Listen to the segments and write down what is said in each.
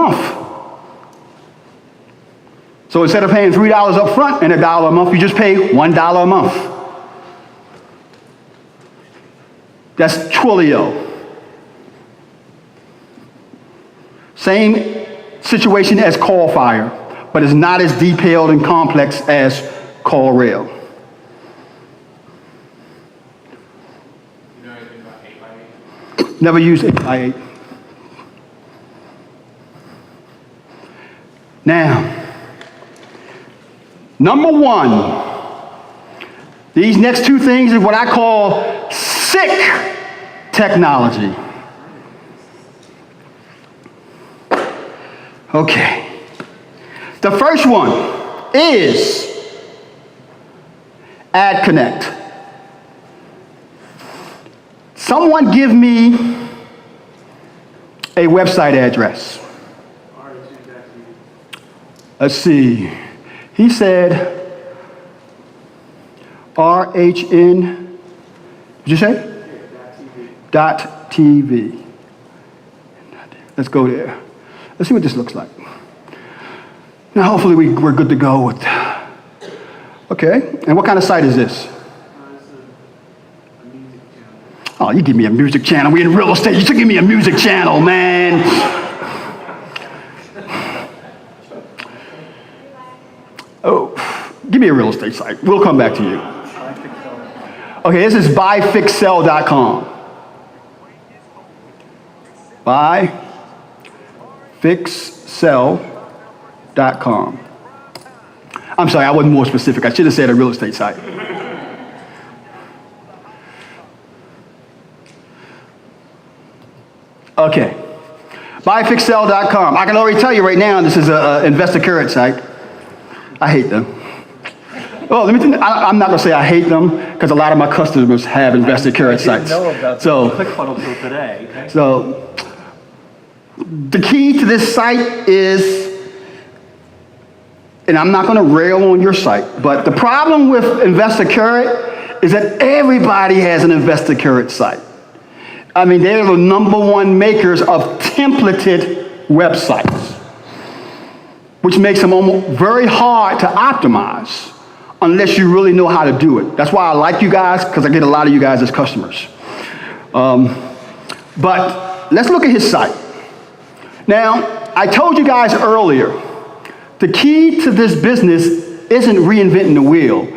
month. So instead of paying $3 up front and $1 a month, you just pay $1 a month. That's Twilio. Same situation as CallFire, but it's not as detailed and complex as CallRail. You know anything about 8x8? Never used 8x8. Now, number one, these next two things is what I call sick technology. Okay. The first one is AdConnect. Someone give me a website address. Let's see. He said RHN, did you say? .tv. Let's go there. Let's see what this looks like. Now, hopefully we're good to go with. Okay, and what kind of site is this? Oh, you give me a music channel. We're in real estate. You should give me a music channel, man. Oh, give me a real estate site. We'll come back to you. Okay, this is buyfixsell.com. Buyfixsell.com. I'm sorry, I wasn't more specific. I should have said a real estate site. Okay, buyfixsell.com. I can already tell you right now, this is an Investor Current site. I hate them. Well, I'm not going to say I hate them because a lot of my customers have Investor Current sites. I didn't know about ClickFunnels till today. Okay? So the key to this site is, and I'm not going to rail on your site, but the problem with Investor Current is that everybody has an Investor Current site. I mean, they're the number one makers of templated websites, which makes them almost very hard to optimize unless you really know how to do it. That's why I like you guys, because I get a lot of you guys as customers. But let's look at his site. Now, I told you guys earlier, the key to this business isn't reinventing the wheel.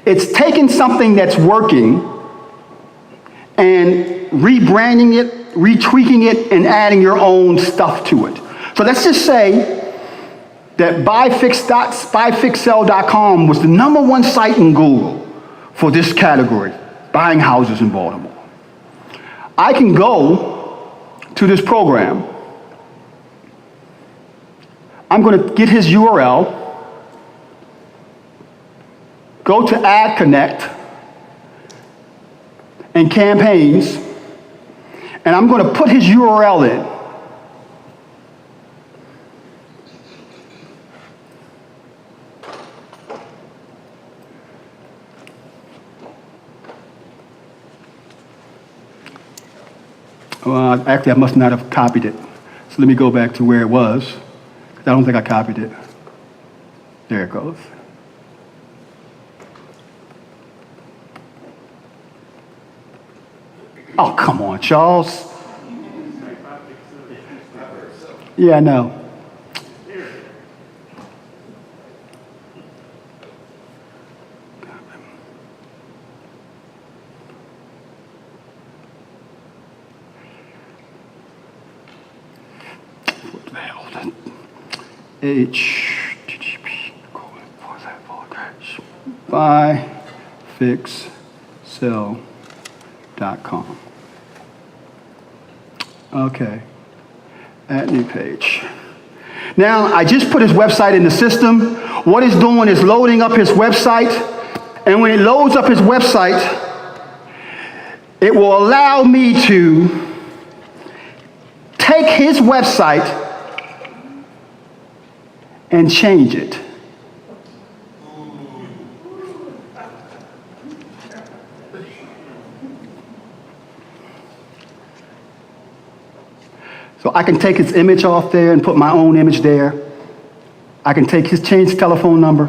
It's taking something that's working and rebranding it, retweaking it, and adding your own stuff to it. So let's just say that buyfixsell.com was the number one site in Google for this category, buying houses in Baltimore. I can go to this program. I'm going to get his URL, go to AdConnect and campaigns, and I'm going to put his URL in. Actually, I must not have copied it. So let me go back to where it was. I don't think I copied it. There it goes. Oh, come on, Charles. Yeah, I know. HTTP buyfixsell.com. Okay, add new page. Now, I just put his website in the system. What it's doing is loading up his website, and when it loads up his website, it will allow me to take his website and change it. So So I can take his image off there and put my own image there. I can change his telephone number.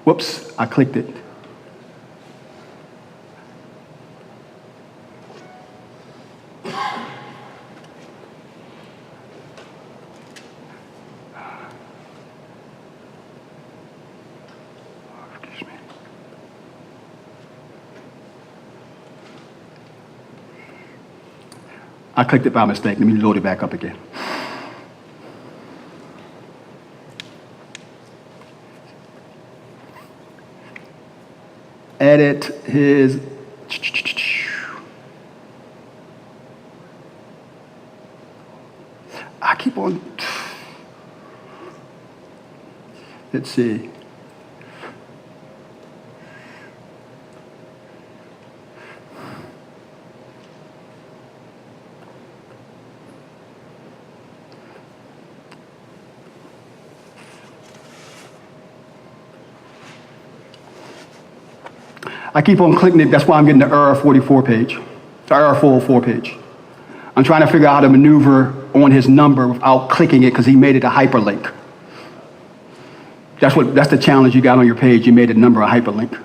Whoops, I clicked it. Excuse me. I clicked it by mistake. Let me load it back up again. Edit his. I keep on. Let's see. I keep on clicking it. That's why I'm getting the error 44 page, the error 404 page. I'm trying to figure out how to maneuver on his number without clicking it because he made it a hyperlink. That's the challenge you got on your page. You made a number a hyperlink.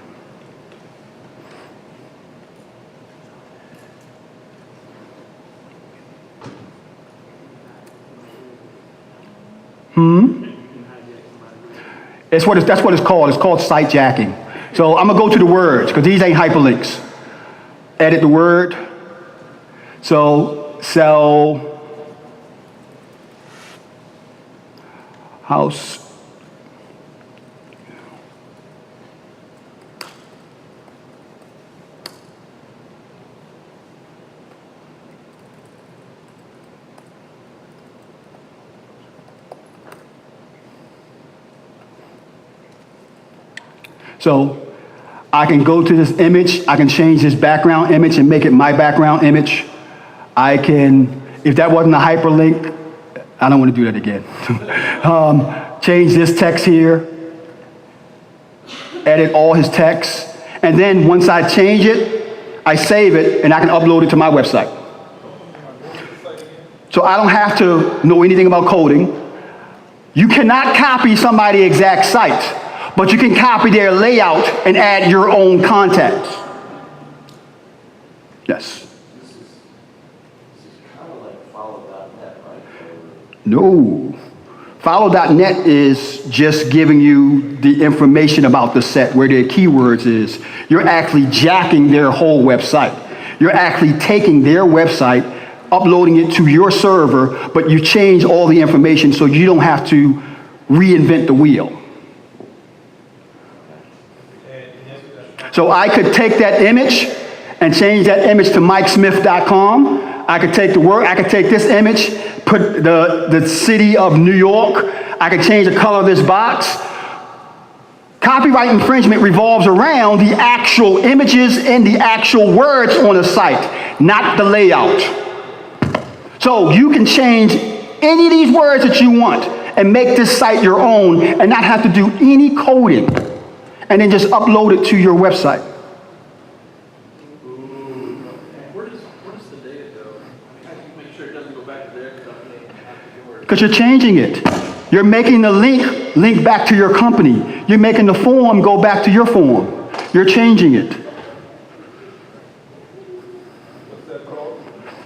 That's what it's called. It's called site jacking. So I'm gonna go to the words because these ain't hyperlinks. Edit the word. So sell house. So I can go to this image, I can change this background image and make it my background image. I can, if that wasn't a hyperlink, I don't want to do that again. Change this text here, edit all his text, and then once I change it, I save it and I can upload it to my website. So I don't have to know anything about coding. You cannot copy somebody's exact site, but you can copy their layout and add your own content. Yes. Kind of like follow.net, right? No. Follow.net is just giving you the information about the set, where their keywords is. You're actually jacking their whole website. You're actually taking their website, uploading it to your server, but you change all the information so you don't have to reinvent the wheel. So I could take that image and change that image to mikesmith.com. I could take this image, put the city of New York. I could change the color of this box. Copyright infringement revolves around the actual images and the actual words on the site, not the layout. So you can change any of these words that you want and make this site your own and not have to do any coding, and then just upload it to your website. Where does the data go? How do you make sure it doesn't go back to their company afterwards? Because you're changing it. You're making the link back to your company. You're making the form go back to your form. You're changing it. What's that called?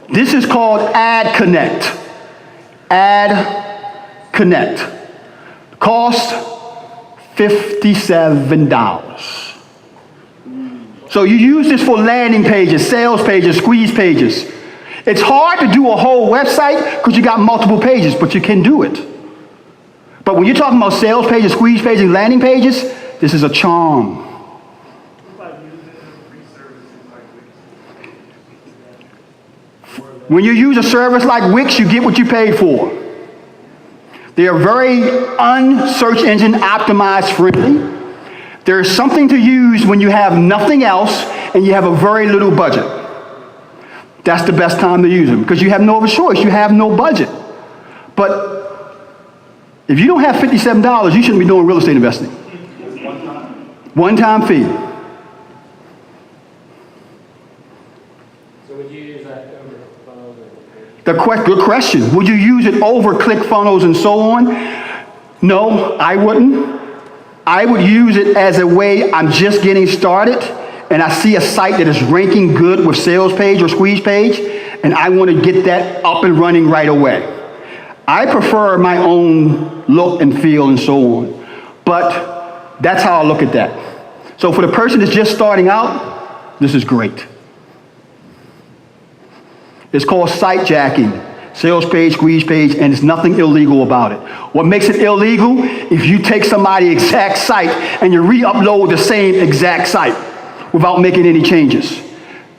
This is called Ad Connect. Ad Connect. Cost $57. So you use this for landing pages, sales pages, squeeze pages. It's hard to do a whole website because you got multiple pages, but you can do it. But when you're talking about sales pages, squeeze pages, and landing pages, this is a charm. When you use a service like Wix, you get what you paid for. They are very search engine optimized friendly. There's something to use when you have nothing else and you have a very little budget. That's the best time to use them because you have no other choice. You have no budget. But if you don't have $57, you shouldn't be doing real estate investing. One-time fee. use that over funnels or? Good question. Would you use it over ClickFunnels and so on? No, I wouldn't. I would use it as a way I'm just getting started and I see a site that is ranking good with sales page or squeeze page and I want to get that up and running right away. I prefer my own look and feel and so on, but that's how I look at that. So for the person that's just starting out, this is great. It's called site jacking, sales page, squeeze page, and there's nothing illegal about it. What makes it illegal, if you take somebody's exact site and you re-upload the same exact site without making any changes.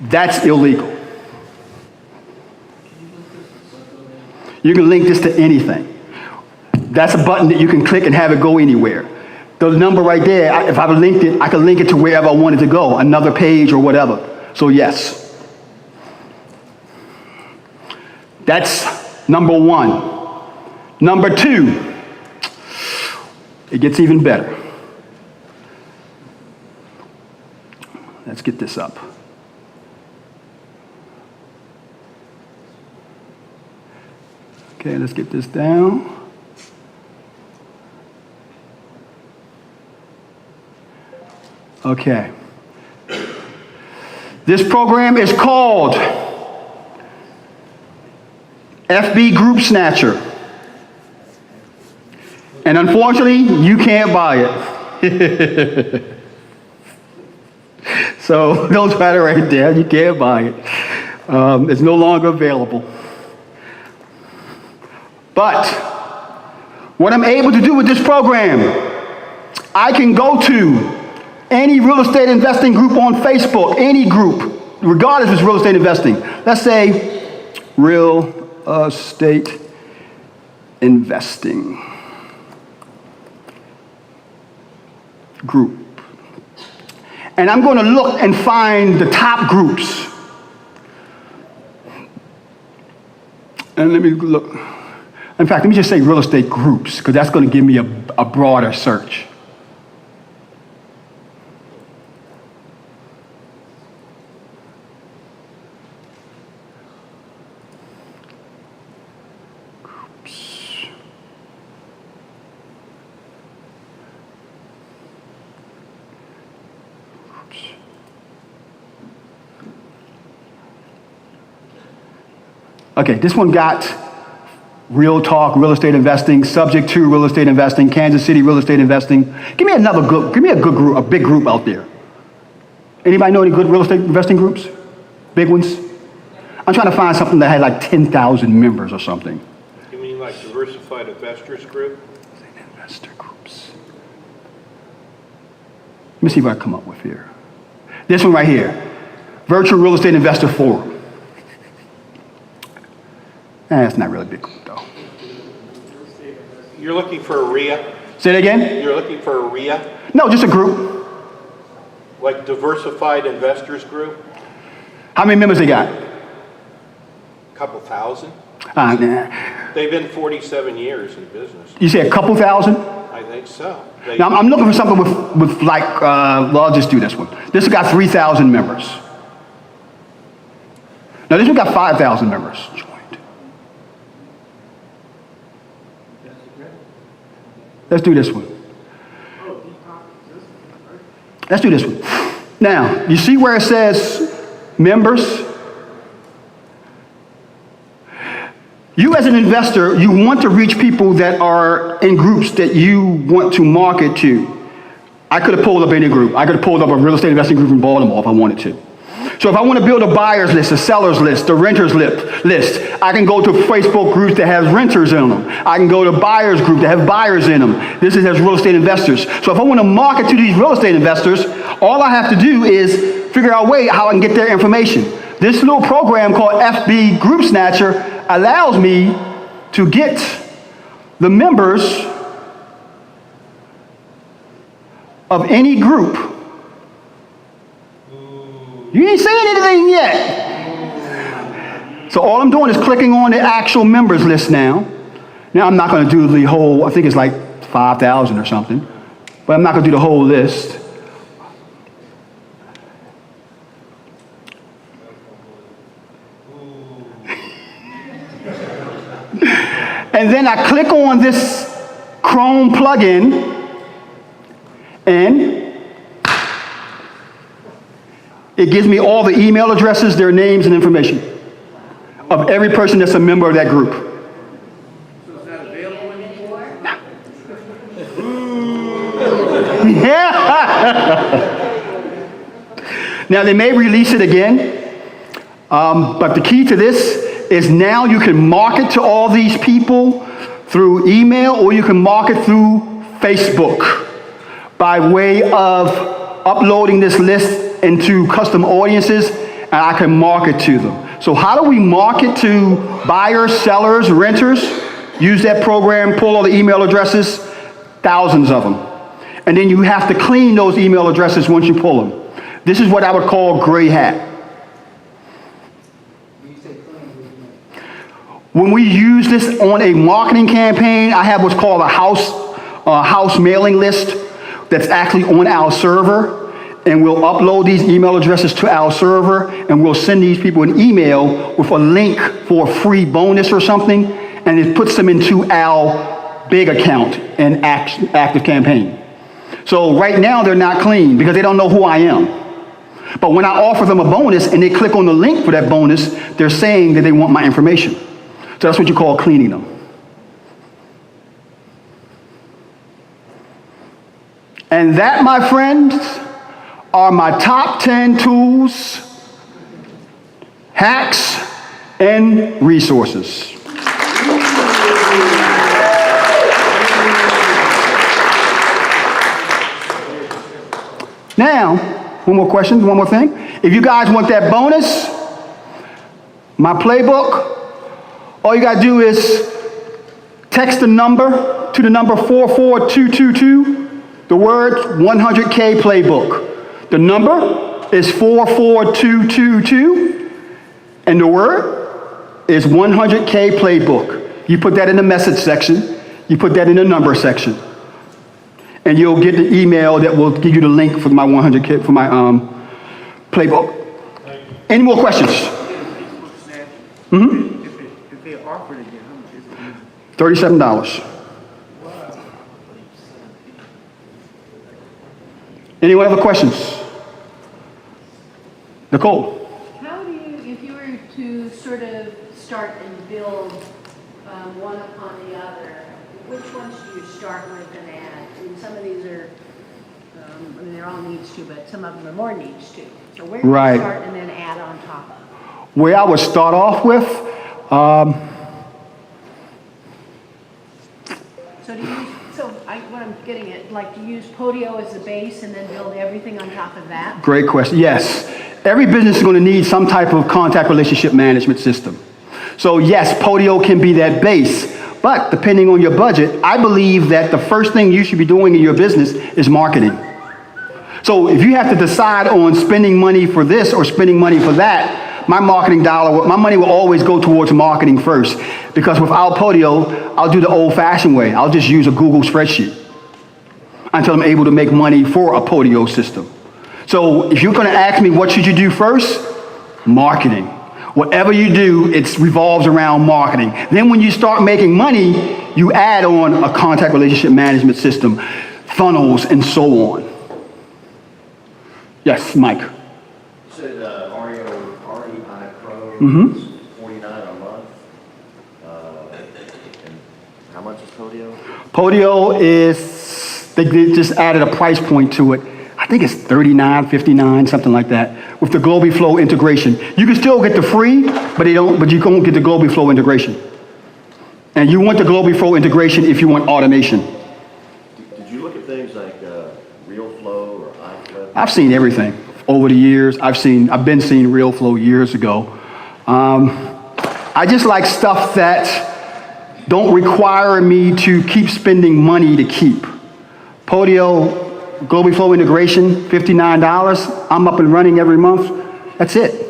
That's illegal. You can link this to anything. That's a button that you can click and have it go anywhere. The number right there, if I linked it, I could link it to wherever I wanted to go, another page or whatever. So yes. That's number one. Number two, it gets even better. Let's get this up. Okay, let's get this down. Okay. This program is called FB Group Snatcher. And unfortunately, you can't buy it. So don't try to write it down. You can't buy it. It's no longer available. But what I'm able to do with this program, I can go to any real estate investing group on Facebook, any group, regardless if it's real estate investing. Let's say real estate investing group. And I'm going to look and find the top groups. And let me look. In fact, let me just say real estate groups, because that's going to give me a broader search. Okay, this one got Real Talk, real estate investing, Subject to real estate investing, Kansas City real estate investing. Give me a good group, a big group out there. Anybody know any good real estate investing groups? Big ones? I'm trying to find something that had like 10,000 members or something. You mean like Diversified Investors Group? Investor groups. Let me see what I come up with here. This one right here, Virtual Real Estate Investor Forum. It's not really a big group though. You're looking for a RIA? Say that again? You're looking for a RIA? No, just a group. Like Diversified Investors Group? How many members they got? A couple thousand? Nah. They've been 47 years in business. You say a couple thousand? I think so. Now, I'm looking for something with like, well, I'll just do this one. This one got 3,000 members. Now, this one got 5,000 members joined. Let's do this one. Let's do this one. Now, you see where it says members? You as an investor, you want to reach people that are in groups that you want to market to. I could have pulled up any group. I could have pulled up a real estate investing group in Baltimore if I wanted to. So if I want to build a buyer's list, a seller's list, a renter's list, I can go to Facebook groups that have renters in them. I can go to buyers group that have buyers in them. This has real estate investors. So if I want to market to these real estate investors, all I have to do is figure out a way how I can get their information. This little program called FB Group Snatcher allows me to get the members of any group. You ain't saying anything yet. So all I'm doing is clicking on the actual members list now. Now I'm not going to do the whole, I think it's like 5,000 or something, but I'm not going to do the whole list. And then I click on this Chrome plugin, and it gives me all the email addresses, their names, and information of every person that's a member of that group. So is that available anymore? Now, they may release it again, but the key to this is now you can market to all these people through email, or you can market through Facebook by way of uploading this list into custom audiences, and I can market to them. So how do we market to buyers, sellers, renters? Use that program, pull all the email addresses, thousands of them. And then you have to clean those email addresses once you pull them. This is what I would call gray hat. When we use this on a marketing campaign, I have what's called a house mailing list that's actually on our server, and we'll upload these email addresses to our server, and we'll send these people an email with a link for a free bonus or something, and it puts them into our big account and active campaign. So right now they're not clean because they don't know who I am. But when I offer them a bonus and they click on the link for that bonus, they're saying that they want my information. So that's what you call cleaning them. And that, my friends, are my top 10 tools, hacks, and resources. Now, one more question, one more thing. If you guys want that bonus, my playbook, all you gotta do is text the number to the number 44222, the word 100K playbook. The number is 44222, and the word is 100K playbook. You put that in the message section, you put that in the number section, and you'll get the email that will give you the link for my 100K, for my playbook. Any more questions? Mm-hmm. If they offered again, how much is it? $37. Any other questions? Nicole? How do you, if you were to sort of start and build one upon the other, which ones do you start with and add? I mean, some of these are, I mean, they're all needs to, but some of them are more needs to. So where do you Right. start and then add on top of? Where I would start off with, So do you use, what I'm getting at, like, do you use Podio as the base and then build everything on top of that? great question. Yes, every business is going to need some type of contact relationship management system. So yes, Podio can be that base, but depending on your budget, I believe that the first thing you should be doing in your business is marketing. So if you have to decide on spending money for this or spending money for that, my money will always go towards marketing first, because without Podio, I'll do the old-fashioned way. I'll just use a Google spreadsheet until I'm able to make money for a Podio system. So if you're going to ask me what should you do first, marketing. Whatever you do, it revolves around marketing. Then when you start making money, you add on a contact relationship management system, funnels, and so on. Yes, Mike. You said REI Pro Mhm. is $49 a month. And how much is Podio? Podio is, they just added a price point to it. I think it's $39, $59, something like that, with the GlobiFlow integration. You can still get the free, but you don't get the GlobiFlow integration. And you want the GlobiFlow integration if you want automation. Did you look at things like RealFlow or iFlip? I've seen everything over the years. I've been seeing RealFlow years ago. I just like stuff that don't require me to keep spending money to keep. Podio, GlobiFlow integration, $59. I'm up and running every month. That's it.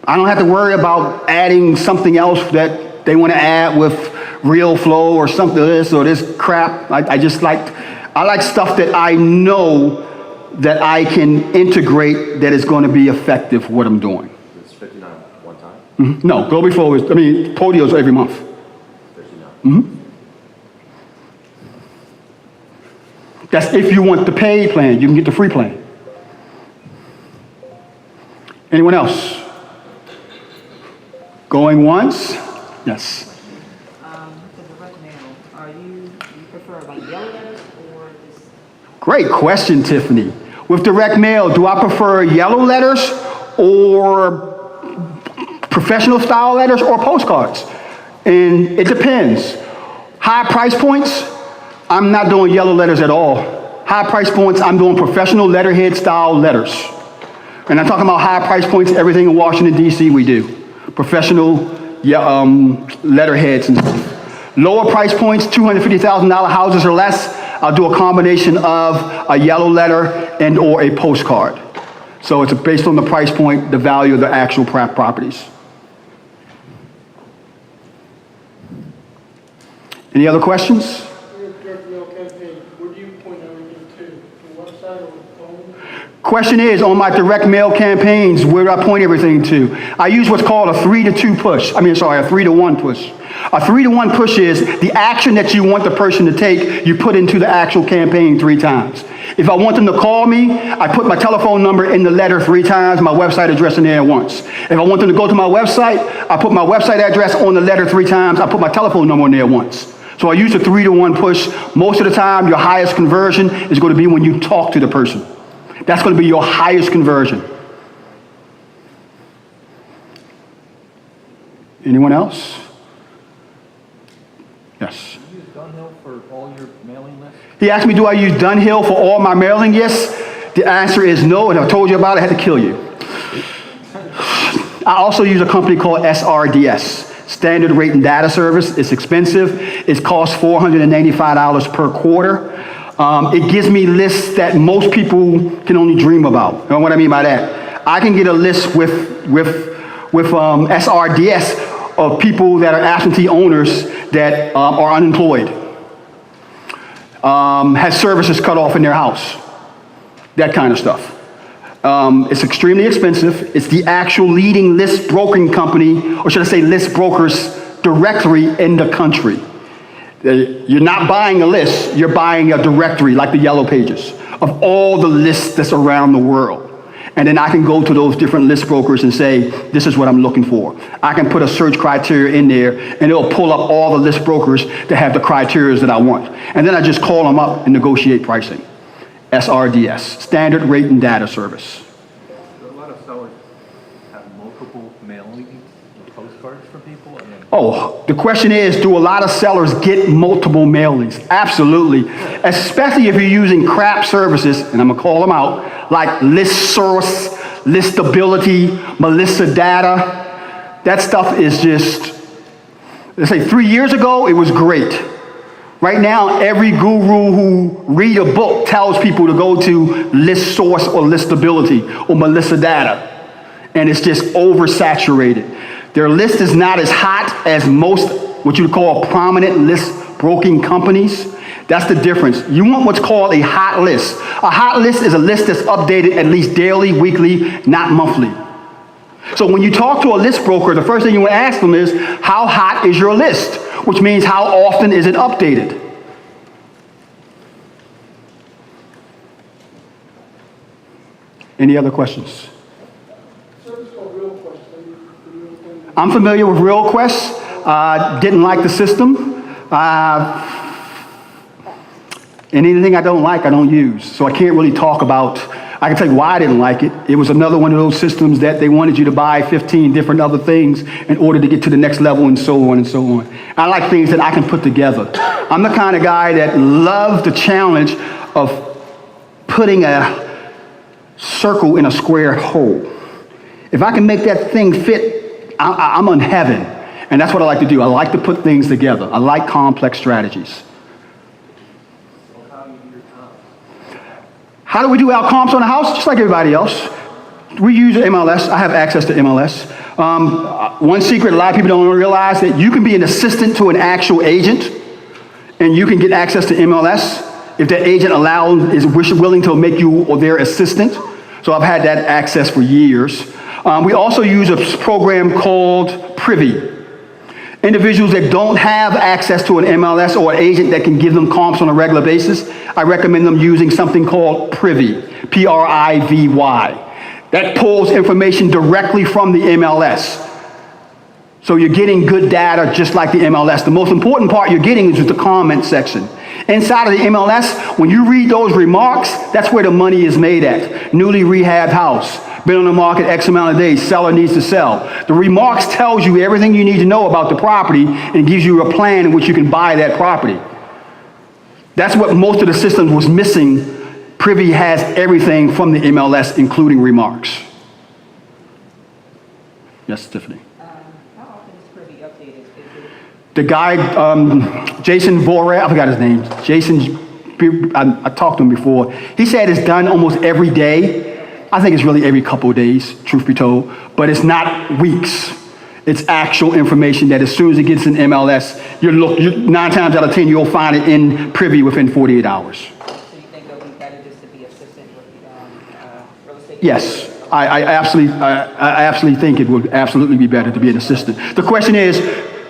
I don't have to worry about adding something else that they want to add with RealFlow or something this or this crap. I like stuff that I know that I can integrate that is going to be effective for what I'm doing. It's $59 one time? No, GlobiFlow Podio's every month. That's if you want the paid plan, you can get the free plan. Anyone else? Going once? Yes. For the direct mail, you prefer like yellow letters or this? Great question, Tiffany. With direct mail, do I prefer yellow letters or professional style letters or postcards? And it depends. High price points, I'm not doing yellow letters at all. High price points, I'm doing professional letterhead style letters. And I'm talking about high price points, everything in Washington, D.C. we do. Professional letterheads and stuff. Lower price points, $250,000 houses or less, I'll do a combination of a yellow letter and or a postcard. So it's based on the price point, the value of the actual properties. Any other questions? Your direct mail campaign, where do you point everything to? The website or the phone? Question is, on my direct mail campaigns, where do I point everything to? I use what's called a 3-to-2 push. A 3-to-1 push. A 3-to-1 push is the action that you want the person to take, you put into the actual campaign 3 times. If I want them to call me, I put my telephone number in the letter 3 times, my website address in there once. If I want them to go to my website, I put my website address on the letter 3 times, I put my telephone number in there once. So I use a 3-to-1 push. Most of the time, your highest conversion is going to be when you talk to the person. That's going to be your highest conversion. Anyone else? Yes. Do you use Dunhill for all your mailing lists? He asked me, do I use Dunhill for all my mailing lists? The answer is no, and I told you about it, I had to kill you. I also use a company called SRDS, Standard Rate and Data Service. It's expensive. It costs $495 per quarter. It gives me lists that most people can only dream about. You know what I mean by that? I can get a list with SRDS of people that are absentee owners that are unemployed, has services cut off in their house, that kind of stuff. It's extremely expensive. It's the actual leading list brokering company, or should I say list brokers directory in the country. You're not buying a list, you're buying a directory like the Yellow Pages of all the lists that's around the world. And then I can go to those different list brokers and say, this is what I'm looking for. I can put a search criteria in there and it'll pull up all the list brokers that have the criteria that I want. And then I just call them up and negotiate pricing. SRDS, Standard Rate and Data Service. Do a lot of sellers have multiple mailings or postcards for people? And then Oh, the question is, do a lot of sellers get multiple mailings? Absolutely. Especially if you're using crap services, and I'm going to call them out, like ListSource, Listability, Melissa Data. That stuff is just, let's say 3 years ago, it was great. Right now, every guru who read a book tells people to go to ListSource or Listability or Melissa Data. And it's just oversaturated. Their list is not as hot as most what you would call prominent list broking companies. That's the difference. You want what's called a hot list. A hot list is a list that's updated at least daily, weekly, not monthly. So when you talk to a list broker, the first thing you want to ask them is, how hot is your list? Which means how often is it updated? Any other questions? Service called RealQuest. I'm familiar with RealQuest. Didn't like the system. And anything I don't like, I don't use. So I can't really talk about, I can tell you why I didn't like it. It was another one of those systems that they wanted you to buy 15 different other things in order to get to the next level and so on and so on. I like things that I can put together. I'm the kind of guy that loves the challenge of putting a circle in a square hole. If I can make that thing fit, I'm in heaven. And that's what I like to do. I like to put things together. I like complex strategies. How do we do our comps on the house? Just like everybody else. We use MLS. I have access to MLS. One secret a lot of people don't realize that you can be an assistant to an actual agent and you can get access to MLS if that agent is willing to make you their assistant. So I've had that access for years. We also use a program called Privy. Individuals that don't have access to an MLS or an agent that can give them comps on a regular basis, I recommend them using something called Privy, P-R-I-V-Y. That pulls information directly from the MLS. So you're getting good data just like the MLS. The most important part you're getting is the comment section. Inside of the MLS, when you read those remarks, that's where the money is made at. Newly rehabbed house, been on the market X amount of days, seller needs to sell. The remarks tells you everything you need to know about the property and gives you a plan in which you can buy that property. That's what most of the systems was missing. Privy has everything from the MLS, including remarks. Yes, Tiffany. How often is Privy updated? Is it The guy, Jason Vorek, I forgot his name. I talked to him before. He said it's done almost every day. I think it's really every couple of days, truth be told. But it's not weeks. It's actual information that as soon as it gets in MLS, 9 times out of 10, you'll find it in Privy within 48 hours. So you think it would be better just to be assistant with the real estate? Yes, I absolutely think it would absolutely be better to be an assistant. The question is,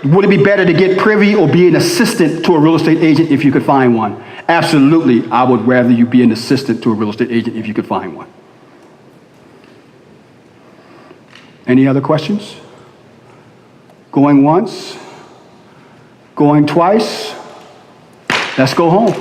would it be better to get Privy or be an assistant to a real estate agent if you could find one? Absolutely, I would rather you be an assistant to a real estate agent if you could find one. Any other questions? Going once? Going twice? Let's go home.